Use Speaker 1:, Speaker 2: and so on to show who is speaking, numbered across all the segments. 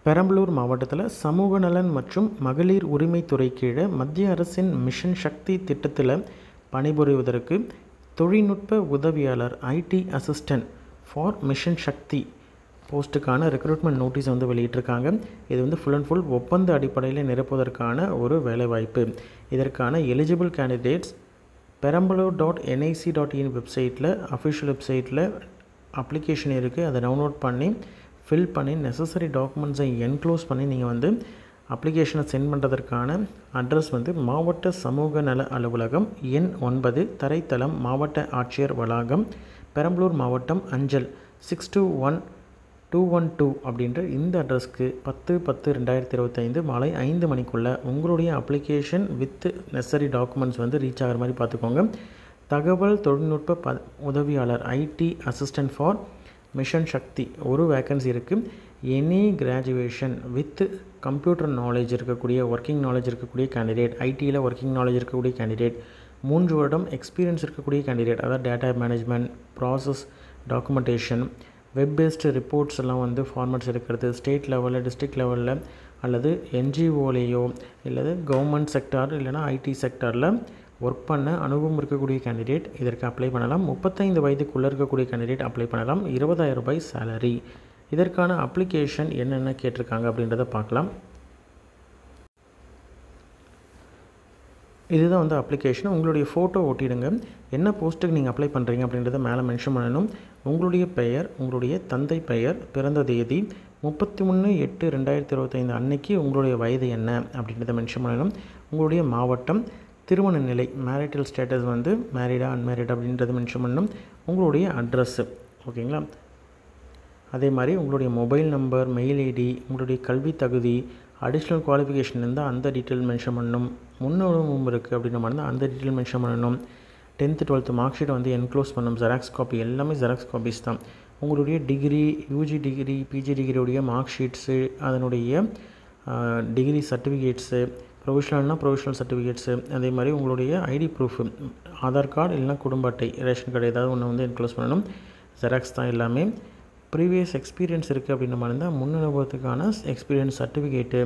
Speaker 1: பெரம்பலூர் மாவட்டத்தில் சமூக நலன் மற்றும் மகளிர் உரிமைத்துறை கீழே மத்திய அரசின் மிஷன் சக்தி திட்டத்தில் பணிபுரிவதற்கு தொழில்நுட்ப உதவியாளர் IT assistant for mission Shakti போஸ்ட்டுக்கான ரெக்ரூட்மெண்ட் நோட்டீஸ் வந்து வெளியிட்டிருக்காங்க. இது வந்து ஃபுல் அண்ட் ஃபுல் ஒப்பந்த அடிப்படையில் நிரப்புவதற்கான ஒரு வேலைவாய்ப்பு. இதற்கான எலிஜிபிள் கேண்டிடேட்ஸ் perambaloor.nic.in வெப்சைட்டில் அஃபிஷியல் வெப்சைட்டில் அப்ளிகேஷன் இருக்குது. அதை டவுன்லோட் பண்ணி ஃபில் பண்ணி நெசசரி டாக்குமெண்ட்ஸை என்க்ளோஸ் பண்ணி நீங்கள் வந்து அப்ளிகேஷனை சென்ட் பண்ணுறதற்கான அட்ரஸ் வந்து மாவட்ட சமூக நல அலுவலகம் எண் 9 தரைத்தளம் மாவட்ட ஆட்சியர் வளாகம் பெரம்பலூர் மாவட்டம் அஞ்சல் 621212 அப்படின்ற இந்த அட்ரஸ்க்கு 10/10/2025 மாலை 5 மணிக்குள்ளே உங்களுடைய அப்ளிகேஷன் வித் நெசசரி டாக்குமெண்ட்ஸ் வந்து ரீச் ஆகிற மாதிரி பார்த்துக்கோங்க. தகவல் தொழில்நுட்ப உதவியாளர் ஐடி அசிஸ்டன்ட் ஃபார் மிஷன் சக்தி ஒரு வேக்கன்சி இருக்குது. Any graduation with computer knowledge இருக்கக்கூடிய ஒர்க்கிங் நாலேஜ் இருக்கக்கூடிய கேண்டிடேட், ஐடியில் ஒர்க்கிங் நாலேஜ் இருக்கக்கூடிய கேண்டிடேட், 3 வருடம் எக்ஸ்பீரியன்ஸ் இருக்கக்கூடிய கேண்டிடேட், அதாவது data management, process documentation, web based reports எல்லாம் வந்து ஃபார்மேட்ஸ் எடுக்கிறது, ஸ்டேட் லெவலில் டிஸ்ட்ரிக்ட் லெவலில் அல்லது என்ஜிஓலேயோ இல்லது கவர்மெண்ட் செக்டார் இல்லைனா ஐடி செக்டாரில் ஒர்க் பண்ண அனுபவம் இருக்கக்கூடிய கேண்டிடேட் இதற்கு அப்ளை பண்ணலாம். 35 வயதுக்குள்ளே இருக்கக்கூடிய கேண்டிடேட் அப்ளை பண்ணலாம். 20,000 ரூபாய் சேலரி. இதற்கான அப்ளிகேஷன் என்னென்ன கேட்டிருக்காங்க அப்படின்றத பார்க்கலாம். இதுதான் வந்து அப்ளிகேஷன். உங்களுடைய ஃபோட்டோ ஒட்டிடுங்க. என்ன போஸ்ட்டுக்கு நீங்கள் அப்ளை பண்ணுறீங்க அப்படின்றத மேலே மென்ஷன் பண்ணணும். உங்களுடைய பெயர், உங்களுடைய தந்தை பெயர், பிறந்த தேதி, 31/8/2025 அன்னைக்கு உங்களுடைய வயது என்ன அப்படின்றத மென்ஷன் பண்ணணும். உங்களுடைய மாவட்டம், திருமண நிலை, மேரிட்டல் ஸ்டேட்டஸ் வந்து மேரிடா அன்மேரிட் அப்படின்றத மென்ஷன் பண்ணணும். உங்களுடைய அட்ரஸ்ஸு, ஓகேங்களா. அதே மாதிரி உங்களுடைய மொபைல் நம்பர், மெயில் ஐடி, உங்களுடைய கல்வி தகுதி, அடிஷ்னல் குவாலிஃபிகேஷன் இருந்தால் அந்த டீட்டெயில் மென்ஷன் பண்ணணும். முன்னனுபவம் இருக்குது அப்படின்ற மாதிரி இருந்தால் அந்த டீட்டெயில் மென்ஷன் பண்ணணும். 10th 12th மார்க் ஷீட்டை வந்து என்க்ளோஸ் பண்ணணும். ஜெராக்ஸ் காப்பி, எல்லாமே ஜெராக்ஸ் காப்பீஸ் தான். உங்களுடைய டிகிரி, யூஜி டிகிரி, பிஜி டிகிரியுடைய மார்க் ஷீட்ஸு, அதனுடைய டிகிரி சர்டிஃபிகேட்ஸு, ப்ரொவிஷனல்னால் ப்ரொவிஷனல் சர்டிஃபிகேட்ஸு, அதே மாதிரி உங்களுடைய ஐடி ப்ரூஃபு, ஆதார் கார்டு இல்லைனா குடும்ப அட்டை, ரேஷன் கார்டு ஏதாவது ஒன்று வந்து என்க்ளோஸ் பண்ணணும். ஜெராக்ஸ் தான் எல்லாமே. ப்ரீவியஸ் எக்ஸ்பீரியன்ஸ் இருக்குது அப்படின்ற மாதிரி இருந்தால் முன் அனுபவத்துக்கான எக்ஸ்பீரியன்ஸ் சர்டிஃபிகேட்டு,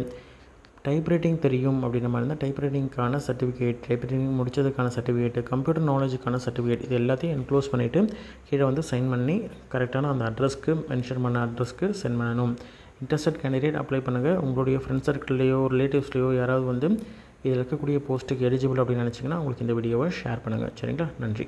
Speaker 1: டைப்ரைட்டிங் தெரியும் அப்படின்ற மாதிரி இருந்தால் டைப்ரைட்டிங்க்கான சர்டிஃபிகேட், டைப்ரைட்டிங் முடித்ததுக்கான சர்டிஃபிகேட்டு, கம்ப்யூட்டர் நாலேஜுக்கான சர்டிஃபிகேட், இது எல்லாத்தையும் என்க்ளோஸ் பண்ணிவிட்டு கீழே வந்து சைன் பண்ணி கரெக்டான அந்த அட்ரஸ்க்கு மென்ஷன் பண்ண அட்ரஸ்க்கு சென்ட் பண்ணணும். இன்ட்ரெஸ்டட் கேண்டிடேட் அப்ளை பண்ணுங்கள். உங்களுடைய ஃப்ரெண்ட்ஸ் சர்க்கிள்லேயோ ரிலேட்டிவ்ஸ்லேயோ யாராவது வந்து இதில் இருக்கக்கூடிய போஸ்ட்டுக்கு எலிஜிபிள் அப்படின்னு நினச்சிங்கன்னா உங்களுக்கு இந்த வீடியோவை ஷேர் பண்ணுங்கள். சரிங்களா? நன்றி.